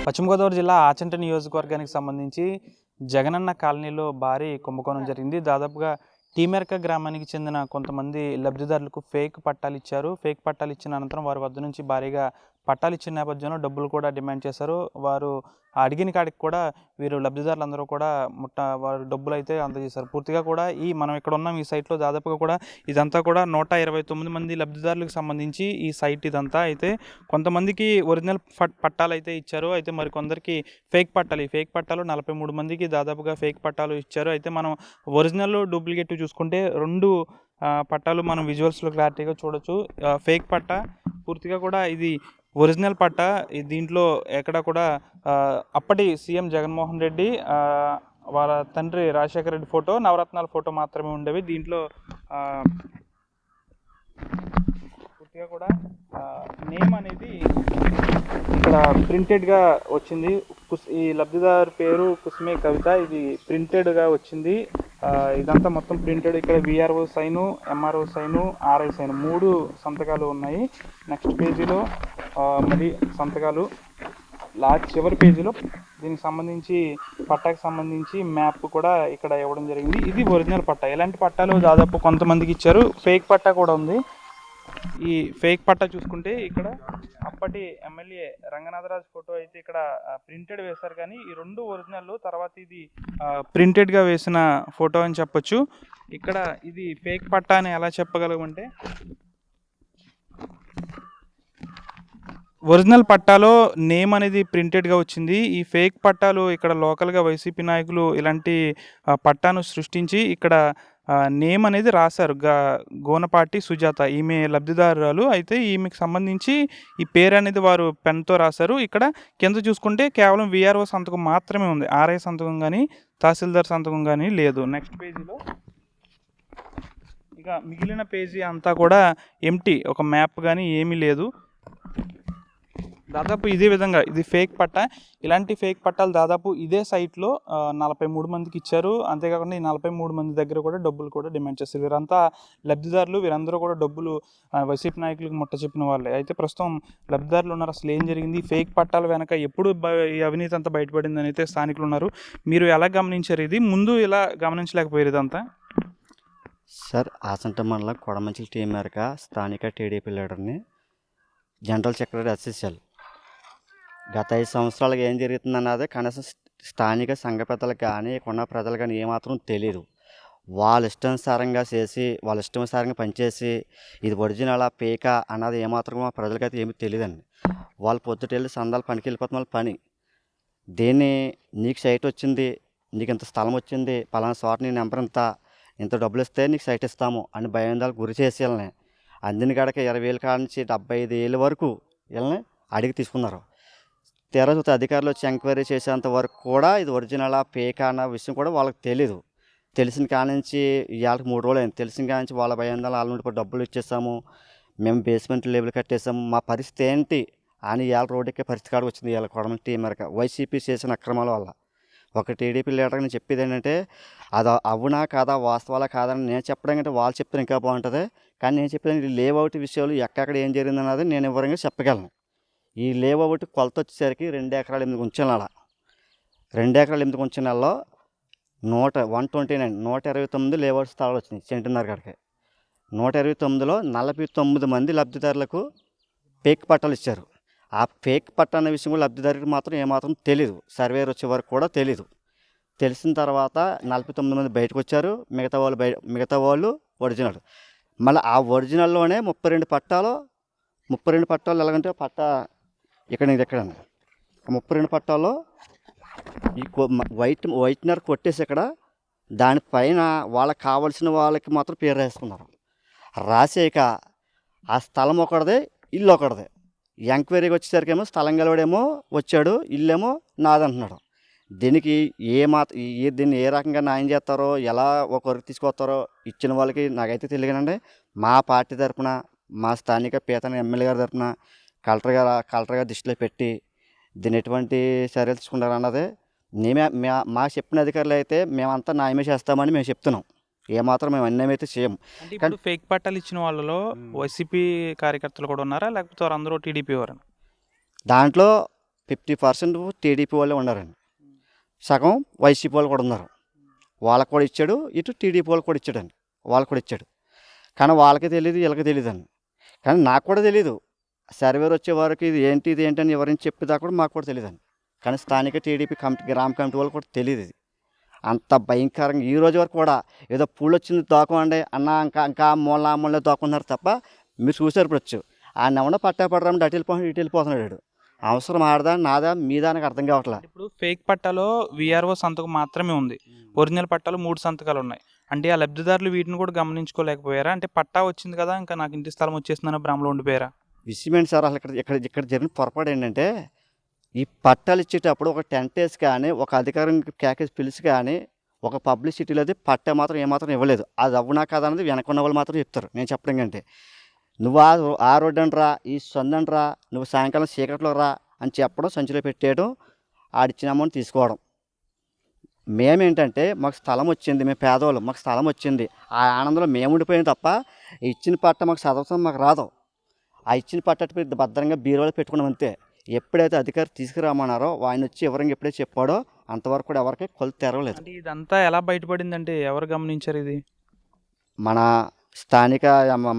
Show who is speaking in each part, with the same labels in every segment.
Speaker 1: పశ్చిమ గోదావరి జిల్లా ఆచంట నియోజకవర్గానికి సంబంధించి జగనన్న కాలనీలో భారీ కుంభకోణం జరిగింది. దాదాపుగా టీమెరక గ్రామానికి చెందిన కొంతమంది లబ్ధిదారులకు ఫేక్ పట్టాలు ఇచ్చారు. ఫేక్ పట్టాలు ఇచ్చిన అనంతరం వారి వద్ద నుంచి భారీగా పట్టాలు ఇచ్చిన నేపథ్యంలో డబ్బులు కూడా డిమాండ్ చేశారు. వారు అడిగిన కాడికి కూడా వీరు లబ్ధిదారులందరూ కూడా వారు డబ్బులు అయితే అందజేశారు. పూర్తిగా కూడా మనం ఇక్కడ ఉన్నాం ఈ సైట్లో దాదాపుగా కూడా ఇదంతా కూడా 129 మంది లబ్ధిదారులకు సంబంధించి ఈ సైట్ ఇదంతా. అయితే కొంతమందికి ఒరిజినల్ పట్టాలు అయితే ఇచ్చారు. అయితే మరికొందరికి ఫేక్ పట్టాలు, ఈ ఫేక్ పట్టాలు 43 మందికి దాదాపుగా ఫేక్ పట్టాలు ఇచ్చారు. అయితే మనం ఒరిజినల్ డూప్లికేట్ చూసుకుంటే 2 పట్టాలు మనం విజువల్స్లో క్లారిటీగా చూడొచ్చు. ఫేక్ పట్టా పూర్తిగా కూడా ఇది ఒరిజినల్ పట్టా. దీంట్లో ఎక్కడ కూడా అప్పటి సీఎం జగన్మోహన్ రెడ్డి వాళ్ళ తండ్రి రాజశేఖర రెడ్డి ఫోటో, నవరత్నాల ఫోటో మాత్రమే ఉండేవి. దీంట్లో పూర్తిగా కూడా నేమ్ అనేది ఇక్కడ ప్రింటెడ్గా వచ్చింది. ఈ లబ్ధిదారు పేరు కుస్మే కవిత. ఇది ప్రింటెడ్గా వచ్చింది. ఇదంతా మొత్తం ప్రింటెడ్. ఇక్కడ VRO sign, MRO sign, RI sign 3 సంతకాలు ఉన్నాయి. నెక్స్ట్ పేజీలో మరి సంతకాలు. చివరి పేజీలో దీనికి సంబంధించి పట్టాకి సంబంధించి మ్యాప్ కూడా ఇక్కడ ఇవ్వడం జరిగింది. ఇది ఒరిజినల్ పట్టా. ఇలాంటి పట్టాలు దాదాపు కొంతమందికి ఇచ్చారు. ఫేక్ పట్టా కూడా ఉంది. ఈ ఫేక్ పట్టా చూసుకుంటే ఇక్కడ అప్పటి ఎమ్మెల్యే రంగనాథరాజు ఫోటో అయితే ఇక్కడ ప్రింటెడ్ వేశారు, కానీ ఈ 2 ఒరిజినల్. తర్వాత ఇది ప్రింటెడ్గా వేసిన ఫోటో అని చెప్పొచ్చు. ఇక్కడ ఇది ఫేక్ పట్టా అని ఎలా చెప్పగలమంటే, ఒరిజినల్ పట్టాలో నేమ్ అనేది ప్రింటెడ్గా వచ్చింది. ఈ ఫేక్ పట్టాలు ఇక్కడ లోకల్గా వైసీపీ నాయకులు ఇలాంటి పట్టాను సృష్టించి ఇక్కడ నేమ్ అనేది రాశారు. గోనపాటి సుజాత ఈమె లబ్ధిదారురాలు. అయితే ఈమెకు సంబంధించి ఈ పేరు అనేది వారు పెన్తో రాశారు. ఇక్కడ కింద చూసుకుంటే కేవలం విఆర్ఓ సంతకం మాత్రమే ఉంది. ఆర్ఐ సంతకం కానీ తహసీల్దార్ సంతకం కానీ లేదు. నెక్స్ట్ పేజీలో ఇక మిగిలిన పేజీ అంతా కూడా ఎంటీ, ఒక మ్యాప్ కానీ ఏమీ లేదు. దాదాపు ఇదే విధంగా ఇది ఫేక్ పట్టా. ఇలాంటి ఫేక్ పట్టాలు దాదాపు ఇదే సైట్లో 43 మందికి ఇచ్చారు. అంతేకాకుండా ఈ 43 మంది దగ్గర కూడా డబ్బులు కూడా డిమాండ్ చేస్తారు. వీరంతా లబ్ధిదారులు. వీరందరూ కూడా డబ్బులు వైసీపీ నాయకులకు ముట్ట చెప్పిన వాళ్ళే. అయితే ప్రస్తుతం లబ్ధిదారులు ఉన్నారు. అసలు ఏం జరిగింది, ఫేక్ పట్టాల వెనక ఎప్పుడు ఈ అవినీతి అంతా బయటపడిందని అయితే స్థానికులు ఉన్నారు. మీరు ఎలా గమనించారు? ఇది ముందు ఇలా గమనించలేకపోయారు ఇదంతా?
Speaker 2: సార్, ఆచంట మండలం కొడమంచిల టీం మేరకు స్థానిక టీడీపీ లీడర్ని, జనరల్ సెక్రటరీ ఎస్ఎస్ఎల్. గత 5 సంవత్సరాలుగా ఏం జరుగుతుందన్నది కనీసం స్థానిక సంఘ పెద్దలకు కానీ కొన్న ప్రజలు కానీ ఏమాత్రం తెలియదు. వాళ్ళ ఇష్టానుసారంగా చేసి, వాళ్ళ ఇష్టానుసారంగా పనిచేసి ఇది ఒరిజినల్ పేక అన్నది ఏమాత్రం మా ప్రజలకైతే ఏమీ తెలియదండి. వాళ్ళు పొద్దుటెళ్ళి సందాలు పనికి వెళ్ళిపోతున్న వాళ్ళ పని. దీన్ని నీకు సైట్ వచ్చింది, నీకు ఇంత స్థలం వచ్చింది, పలానా చోట నీ నెంబర్ ఇంత డబ్బులు ఇస్తే నీకు సైట్ ఇస్తాము అని భయాందాలకు గురి చేసి వీళ్ళని అందిన కాడకి 20,000 కాడ నుంచి 75,000 వరకు వీళ్ళని అడిగి తీసుకున్నారు. తీరా చూస్తే అధికారులు వచ్చి ఎంక్వైరీ చేసేంత వరకు కూడా ఇది ఒరిజినల్ పేక అన్న విషయం కూడా వాళ్ళకి తెలీదు. తెలిసిన కానించి ఇవాళకి 3 రోజులు అయింది. తెలిసిన కానించి వాళ్ళ భయాందాలు వాళ్ళ నుండి డబ్బులు ఇచ్చేసాము, మేము బేస్మెంట్ లేబుల్ కట్టేసాము, మా పరిస్థితి ఏంటి అని ఇవాళ రోడ్డుకే పరిస్థితి కాడికి వచ్చింది. ఇవాళ కొడమల టీం మేరకు వైసీపీ చేసిన అక్రమాల వల్ల. ఒక టీడీపీ లీడర్కి నేను చెప్పేది ఏంటంటే, అది అవునా కాదా, వాస్తవాలా కాదని నేను చెప్పడం కంటే వాళ్ళు చెప్తే ఇంకా బాగుంటుంది. కానీ నేను చెప్పేది లేఅవుట్ విషయాలు ఎక్కడెక్కడ ఏం జరిగిందన్నది నేను వివరంగా చెప్పగలను. ఈ లేఅవుట్ కొలత వచ్చేసరికి 2 ఎకరాల 8 గుంచెల 2 ఎకరాల 8 గుంచెలలో 129 లేఅవుట్ స్థలాలు వచ్చినాయి సెంటున్నర కాడికి. 129లో 49 మంది లబ్ధిదారులకు ఫేక్ పట్టాలు ఇచ్చారు. ఆ ఫేక్ పట్టా అనే విషయం కూడా లబ్ధిదారులకు మాత్రం ఏమాత్రం తెలీదు. సర్వేర్ వచ్చే వరకు కూడా తెలీదు. తెలిసిన తర్వాత 49 మంది బయటకు వచ్చారు. మిగతా వాళ్ళు ఒరిజినల్. మళ్ళీ ఆ ఒరిజినల్లోనే 32 పట్టాలు ఎలాగంటే పట్టా ఇక్కడ 32 పట్టాల్లో ఈ వైట్నర్ కొట్టేసి ఇక్కడ దానిపైన వాళ్ళకి కావాల్సిన వాళ్ళకి మాత్రం పేరు రాసుకున్నారు. రాసాక ఆ స్థలం ఒకటిదే, ఇల్లు ఒకటిదే. ఎంక్వైరీకి వచ్చేసరికేమో స్థలం గెలవడేమో వచ్చాడు, ఇల్లేమో నాదంటున్నాడు. దీనికి దీన్ని ఏ రకంగా న్యాయం చేస్తారో, ఎలా ఒకరికి తీసుకొస్తారో ఇచ్చిన వాళ్ళకి నాకైతే తెలియనండి. మా పార్టీ తరఫున, మా స్థానిక పీతన ఎమ్మెల్యే గారి తరఫున కలెక్టర్ గారు దృష్టిలో పెట్టి దీన్ని ఎటువంటి చర్యలు తీసుకుంటారన్నదే మా చెప్పిన అధికారులు అయితే మేమంతా న్యాయమే చేస్తామని మేము చెప్తున్నాం. ఏమాత్రం మేము అన్యాయం అయితే చేయం.
Speaker 1: కానీ ఫేక్ పట్టాలు ఇచ్చిన వాళ్ళలో వైసీపీ కార్యకర్తలు కూడా ఉన్నారా, లేకపోతే అందరూ టీడీపీ వారు?
Speaker 2: దాంట్లో 50% టీడీపీ వాళ్ళే ఉన్నారండి, సగం వైసీపీ వాళ్ళు కూడా ఉన్నారు. వాళ్ళకు కూడా ఇచ్చాడు, ఇటు టీడీపీ వాళ్ళకి కూడా ఇచ్చాడండి, వాళ్ళకు కూడా ఇచ్చాడు. కానీ వాళ్ళకి తెలియదు, వీళ్ళకి తెలియదండి. కానీ నాకు కూడా తెలియదు, సర్వేర్ వచ్చే వరకు ఇది ఏంటి అని ఎవరైనా చెప్పేదాకా కూడా మాకు కూడా తెలియదండి. కానీ స్థానిక టీడీపీ కమిటీ, గ్రామ కమిటీ వాళ్ళకి కూడా తెలియదు ఇది. అంత భయంకరంగా ఈ రోజు వరకు కూడా ఏదో పూలు వచ్చింది తోకమండి అన్న, ఇంకా మూలలో తోకున్నారు తప్ప మీరు చూసారు ఇప్పుడు వచ్చు ఆ నెవన పట్టాపడరామంటే అటు వెళ్ళిపోతున్నాడు, ఇటు వెళ్ళిపోతున్నాడు. అవసరం ఆడదా నాదా మీదా నాకు అర్థం కావట్లేదు.
Speaker 1: ఇప్పుడు ఫేక్ పట్టాలో విఆర్ఓ సంతకం మాత్రమే ఉంది, ఒరిజినల్ పట్టాలో 3 సంతకాలు ఉన్నాయి. అంటే ఆ లబ్ధిదారులు వీటిని కూడా గమనించుకోలేకపోయారా? అంటే పట్టా వచ్చింది కదా, ఇంకా నాకు ఇంటి స్థలం వచ్చేస్తుందని భ్రమలో ఉండిపోయారా?
Speaker 2: విషయం ఏంటి సార్, అసలు ఇక్కడ జరిగిన పొరపాటు ఏంటంటే, ఈ పట్టాలు ఇచ్చేటప్పుడు ఒక టెంట్ వేసి కానీ, ఒక అధికారం ప్యాకేజ్ పిలిచి కానీ, ఒక పబ్లిసిటీలో అది పట్టా మాత్రం ఏమాత్రం ఇవ్వలేదు. అది అవునా కాదా అనేది వెనకున్న వాళ్ళు మాత్రం చెప్తారు, నేను చెప్పడం కంటే. నువ్వు ఆ రోడ్డు అంటరా, ఈ సొందంటరా, నువ్వు సాయంకాలం చీకట్లో రా అని చెప్పడం, సంచిలో పెట్టేయడం, ఆడిచ్చిన అమౌంట్ తీసుకోవడం. మేమేంటంటే మాకు స్థలం వచ్చింది, మేము పేదవాళ్ళు, మాకు స్థలం వచ్చింది, ఆ ఆనందంలో మేము ఉండిపోయాం తప్ప ఇచ్చిన పట్ట మాకు చదవటం మాకు రాదు. ఆ ఇచ్చిన పట్టట్టు భద్రంగా బీరువాలో పెట్టుకున్నాం అంతే. ఎప్పుడైతే అధికారి తీసుకురామన్నారో ఆయన వచ్చి ఎవరికి ఎప్పుడైతే చెప్పాడో అంతవరకు కూడా ఎవరికి కొలు తెరవలేదు.
Speaker 1: అంటే ఇదంతా ఎలా బయటపడిందంటే ఎవరు గమనించారు ఇది?
Speaker 2: మన స్థానిక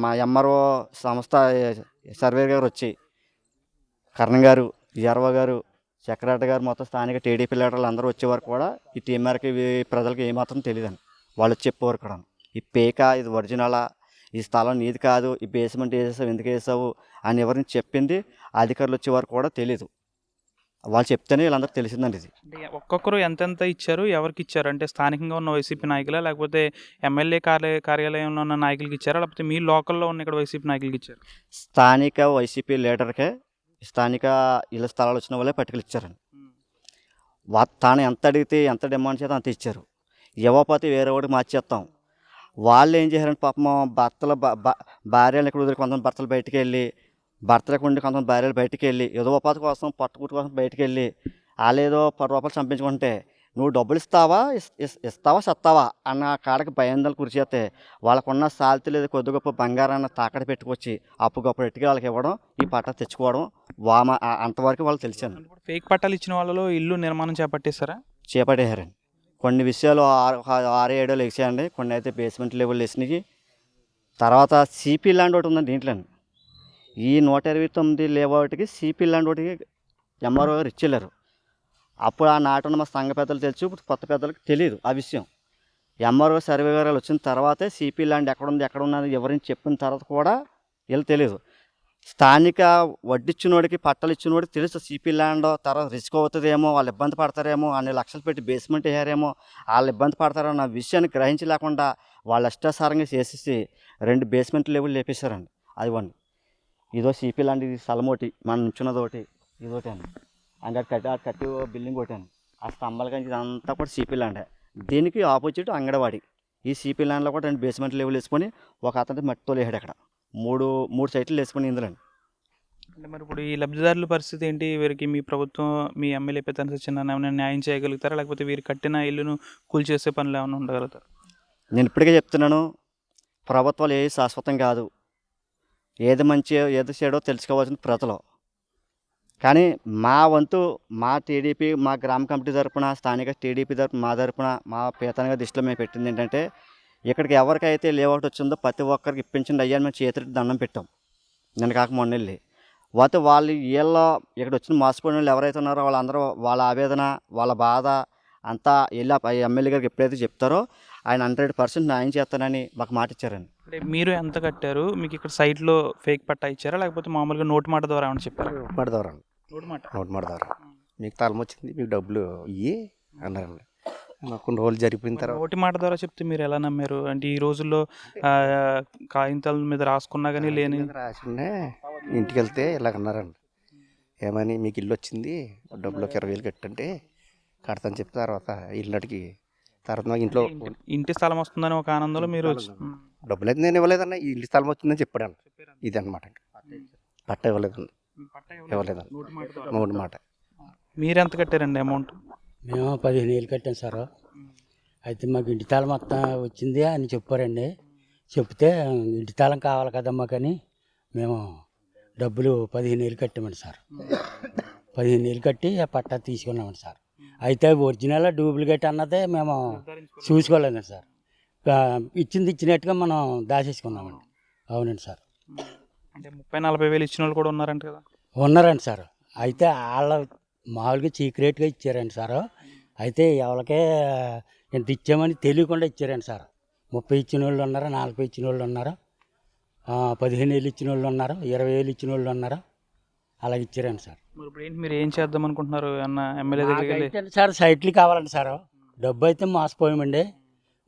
Speaker 2: మా ఎంఆర్ఓ సంస్థ సర్వేర్ గారు వచ్చి, కరణ్ గారు, విఆర్ఓ గారు, చక్రవర్తి గారు, మొత్తం స్థానిక టీడీపీ లీడర్లు అందరూ వచ్చేవారు కూడా ఈ టీం మేరకు ప్రజలకు ఏమాత్రం తెలియదండి. వాళ్ళు చెప్పేవారు కూడా ఈ పేక ఇది ఒరిజినలా, ఈ స్థలం నీది కాదు, ఈ బేస్మెంట్ వేసేసావు, ఎందుకు వేసావు అని ఎవరిని చెప్పింది అధికారులు వచ్చేవారు కూడా తెలియదు. వాళ్ళు చెప్తేనే వీళ్ళందరూ తెలిసిందండి ఇది.
Speaker 1: అంటే ఒక్కొక్కరు ఎంతెంత ఇచ్చారు, ఎవరికి ఇచ్చారు? అంటే స్థానికంగా ఉన్న వైసీపీ నాయకులా, లేకపోతే ఎమ్మెల్యే కార్యాలయంలో ఉన్న నాయకులకి ఇచ్చారా, లేకపోతే మీ లోకల్లో ఉన్న ఇక్కడ వైసీపీ నాయకులకి ఇచ్చారు?
Speaker 2: స్థానిక వైసీపీ లీడర్కే స్థానిక ఇళ్ళ స్థలాలు వచ్చిన వాళ్ళే పట్టుకులు ఇచ్చారండి. తాను ఎంత అడిగితే, ఎంత డిమాండ్ చేస్తే అంత ఇచ్చారు. ఇవ్వకపోతే వేరే వాడికి మార్చేస్తాం. వాళ్ళు ఏం చేశారంటే పాపం భర్తల భార్యలు ఇక్కడ వదిలి, కొంతమంది భర్తలు బయటికి వెళ్ళి, భర్తలకు ఉండి కొంతమంది భార్యలు బయటికి వెళ్ళి ఏదో ఉపాధి కోసం పట్టుకుట్టు కోసం బయటికి వెళ్ళి వాళ్ళేదో 10 రూపాయలు చంపించుకుంటే నువ్వు డబ్బులు ఇస్తావా సత్తావా అన్న కాడకి భయందలు కురి చేస్తే వాళ్ళకున్న సాల్తీ లేదు కొద్ది గొప్ప బంగారాన్ని తాకడ పెట్టుకొచ్చి అప్పు గొప్ప పెట్టుకు వాళ్ళకి ఇవ్వడం, ఈ పట్టా తెచ్చుకోవడం అంతవరకు వాళ్ళు తెలిసాను.
Speaker 1: ఫేక్ పట్టాలు ఇచ్చిన వాళ్ళలో ఇల్లు నిర్మాణం
Speaker 2: చేపట్టేశారండి. కొన్ని విషయాలు 6-7 వేసాయండి, కొన్ని అయితే బేస్మెంట్ లెవెల్ వేసినాయి. తర్వాత సిపి ల్యాండ్ ఒకటి ఉందండి దీంట్లో. ఈ 129 లేఅవుట్కి సిపి ల్యాండ్ ఒకటికి ఎంఆర్ఓ గారు ఇచ్చేళ్ళారు. అప్పుడు ఆ నాటున్న మా సంఘ పెద్దలు తెలుసు, ఇప్పుడు కొత్త పెద్దలకు తెలియదు ఆ విషయం. ఎంఆర్ఓ సర్వే గారు వచ్చిన తర్వాతే సిపి ల్యాండ్ ఎక్కడ ఉన్నది ఎవరిని చెప్పిన తర్వాత కూడా వీళ్ళు తెలియదు. స్థానిక వడ్డిచ్చినోడికి పట్టలు ఇచ్చినోడికి తెలుసు సిపి ల్యాండ్ తర్వాత రిస్క్ అవుతుందేమో, వాళ్ళు ఇబ్బంది పడతారేమో, అన్ని లక్షలు పెట్టి బేస్మెంట్ వేయారేమో, వాళ్ళు ఇబ్బంది పడతారన్న విషయాన్ని గ్రహించలేకుండా వాళ్ళు ఇష్టాసారంగా చేసేసి 2 బేస్మెంట్ లెవెల్ లేపేశారండి. అది వండి ఇదో సిపి ల్యాండ్, ఇది స్థలం ఒకటి, మనం నుంచున్నది ఒకటి, ఇదొకటి అండి. అంగడి కట్టి బిల్డింగ్ ఒకటి అండి. ఆ స్తంభాల కానీ ఇదంతా కూడా సిపి ల్యాండే. దీనికి ఆపోజిట్ అంగడవాడి. ఈ సిపి ల్యాండ్లో కూడా 2 బేస్మెంట్ లెవెల్ వేసుకొని ఒక అతనికి మట్టితో లేహాడు. అక్కడ మూడు సైట్లు వేసుకొని ఇందులో.
Speaker 1: అంటే మరి ఇప్పుడు ఈ లబ్ధిదారుల పరిస్థితి ఏంటి? వీరికి మీ ప్రభుత్వం, మీ ఎమ్మెల్యే పెద్ద ఏమైనా న్యాయం చేయగలుగుతారా, లేకపోతే వీరు కట్టిన ఇల్లును కూల్చేసే పనులు ఏమైనా ఉండగలుగుతారు?
Speaker 2: నేను ఇప్పటికే చెప్తున్నాను, ప్రభుత్వాలు ఏది శాశ్వతం కాదు, ఏది మంచి ఏది చెడో తెలుసుకోవాల్సిన ప్రజలు. కానీ మా వంతు, మా టీడీపీ, మా గ్రామ కమిటీ తరపున, స్థానిక టీడీపీ తరపున, మా తరపున, మా పేతనగా దృష్టిలో మేము పెట్టింది ఏంటంటే, ఇక్కడికి ఎవరికైతే లేఅవుట్ వచ్చిందో ప్రతి ఒక్కరికి ఇప్పించండి అయ్యా అని మేము చేతులకి దండం పెట్టాం నిన్న కాక మొన్న వెళ్ళి. వాళ్ళు ఇక్కడ వచ్చిన మోసపోయిన వాళ్ళు ఎవరైతే ఉన్నారో వాళ్ళందరూ వాళ్ళ ఆవేదన, వాళ్ళ బాధ అంతా వెళ్ళి ఎమ్మెల్యే గారికి ఎప్పుడైతే చెప్తారో ఆయన 100% న్యాయం చేస్తానని మాకు మాట ఇచ్చారండి.
Speaker 1: అంటే మీరు ఎంత కట్టారు? మీకు ఇక్కడ సైట్లో ఫేక్ పట్టా ఇచ్చారా, లేకపోతే మామూలుగా నోటు మాట ద్వారా ఏమైనా చెప్పారా?
Speaker 3: మాట ద్వారా
Speaker 1: నోటు మాట
Speaker 3: ద్వారా మీకు తలం వచ్చింది, మీకు డబ్బులు ఇయ్యి అన్నారండి. మాకు కొన్ని రోజులు జరిగిపోయిన తర్వాత
Speaker 1: నోటి మాట ద్వారా చెప్తే మీరు ఎలా నమ్మారు? అంటే ఈ రోజుల్లో కాగితాల మీద రాసుకున్నా కానీ లేని
Speaker 3: రాసుకునే ఇంటికి వెళ్తే ఇలాగ అన్నారండి. ఏమని, మీకు ఇల్లు వచ్చింది, డబ్బులోకి 20,000 కట్టంటే కడతాను చెప్పిన తర్వాత ఇల్లుకి తర్వాత మాకు
Speaker 1: ఇంటి స్థలం వస్తుందని ఒక ఆనందంలో మీరు
Speaker 3: డబ్బులు అయితే నేను ఇవ్వలేదన్న, ఈ ఇంటి స్థలం వచ్చిందని చెప్పాడు. ఇది అనమాట. పట్ట ఇవ్వలేదండి, నోటి మాట.
Speaker 1: మీరు ఎంత కట్టారండి అమౌంట్?
Speaker 4: మేము 15,000 కట్టాం సార్. అయితే మాకు ఇంటి తాళం మొత్తం వచ్చింది అని చెప్పారండి. చెప్తే ఇంటి తాళం కావాలి కదమ్మా, కానీ మేము డబ్బులు 15,000 కట్టామండి సార్. 15 ఏళ్ళు కట్టి ఆ పట్టా తీసుకున్నామండి సార్. అయితే ఒరిజినల్ డూప్లికేట్ అన్నదే మేము చూసుకోలేదండి సార్. ఇచ్చింది ఇచ్చినట్టుగా మనం దాచేసుకున్నామండి. అవునండి సార్.
Speaker 1: అంటే 30-40 వేలు ఇచ్చిన వాళ్ళు కూడా ఉన్నారంట కదా.
Speaker 4: ఉన్నారండి సార్. అయితే వాళ్ళ మామూలుగా సీక్రెట్గా ఇచ్చారండి సార్. అయితే ఎవరికే ఇంత ఇచ్చామని తెలియకుండా ఇచ్చారండి సార్. 30 ఇచ్చిన వాళ్ళు ఉన్నారు, 40 ఇచ్చిన వాళ్ళు ఉన్నారు, 15 ఏళ్ళు ఇచ్చిన వాళ్ళు ఉన్నారు, 20 ఏళ్ళు ఇచ్చిన వాళ్ళు ఉన్నారు. అలాగ ఇచ్చారండి సార్.
Speaker 1: మరి ఇప్పుడు ఏంటి, మీరు ఏం చేద్దాం అనుకుంటున్నారు? అన్న ఎమ్మెల్యే దగ్గరికి వెళ్ళి
Speaker 4: నాకైతే సార్ సైట్లు కావాలండి సార్. డబ్బు అయితే మోసపోయామండి.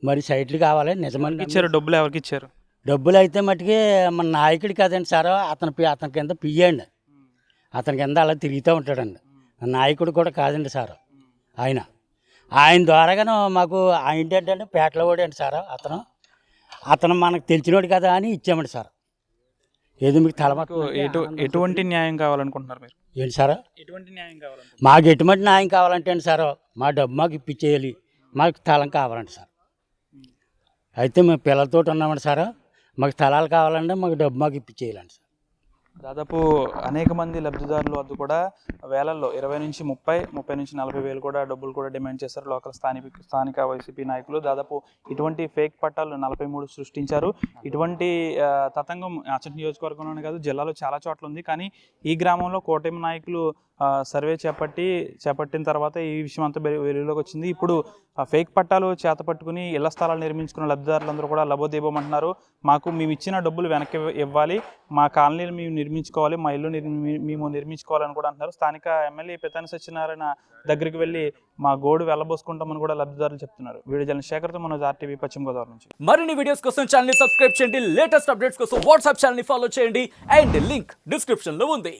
Speaker 4: మరి సైట్లు కావాలి నిజమని
Speaker 1: ఇచ్చారు? డబ్బులు ఎవరికి ఇచ్చారు?
Speaker 4: డబ్బులు అయితే మట్టుకి మన నాయకుడు కదండి సార్. అతని కింద పియ్యండి. అతని కింద అలా తిరుగుతూ ఉంటాడండి. నాయకుడు కూడా కాదండి సార్. ఆయన ద్వారాగాను మాకు ఏంటంటే పేటలో ఓడండి సార్. అతను మనకు తెలిసినోడు కదా అని ఇచ్చామండి సార్. ఏదో మీకు
Speaker 1: ఎటువంటి న్యాయం కావాలనుకుంటున్నారు మీరు?
Speaker 4: ఏంటి సార్?
Speaker 1: ఎటువంటి న్యాయం కావాలంటే
Speaker 4: మాకు ఎటువంటి న్యాయం కావాలంటే అండి సార్, మా డబ్బు మాకు ఇప్పించేయాలి. మాకు స్థలం కావాలండి సార్. అయితే మేము పిల్లలతో ఉన్నామండి సార్. మాకు స్థలాలు కావాలంటే మాకు డబ్బు మాకు ఇప్పించేయాలండి సార్.
Speaker 1: దాదాపు అనేక మంది లబ్ధిదారులు వద్ద కూడా వేలల్లో 20 నుంచి 30 నుంచి 40 వేలు కూడా డబ్బులు కూడా డిమాండ్ చేశారు లోకల్ స్థానిక వైసీపీ నాయకులు. దాదాపు ఇటువంటి ఫేక్ పట్టాలు 43 సృష్టించారు. ఇటువంటి తతంగం ఆచంట నియోజకవర్గంలోనే కాదు, జిల్లాలో చాలా చోట్ల ఉంది. కానీ ఈ గ్రామంలో కూటమి నాయకులు సర్వే చేపట్టిన తర్వాత ఈ విషయం అంతా వెలుగులోకి వచ్చింది. ఇప్పుడు ఫేక్ పట్టాలు చేత పట్టుకుని ఇళ్ల స్థలాలు నిర్మించుకున్న లబ్ధిదారులందరూ కూడా లబోదీపమంటున్నారు. మేము ఇచ్చిన డబ్బులు వెనక్కి ఇవ్వాలి, మా కాలనీలు మేము నిర్మించుకోవాలి, మా ఇల్లు మేము నిర్మించుకోవాలని కూడా అంటున్నారు. స్థానిక ఎమ్మెల్యే పెతాని సత్యనారాయణ దగ్గరికి వెళ్ళి మా గోడు వెళ్ళబోసుకుంటామని కూడా లబ్ధిదారులు చెప్తున్నారు. వీడియో జర్నలిస్ట్ శేఖర్తో మనోజ్, RTV, పశ్చిమ గోదావరి నుంచి.
Speaker 5: మరిన్ని వీడియోస్ కోసం ఛానల్ ని సబ్స్క్రైబ్ చేయండి. లేటెస్ట్ అప్డేట్స్ కోసం వాట్సాప్ ఛానల్ ని ఫాలో చేయండి. అండ్ లింక్ డిస్క్రిప్షన్ లో ఉంది.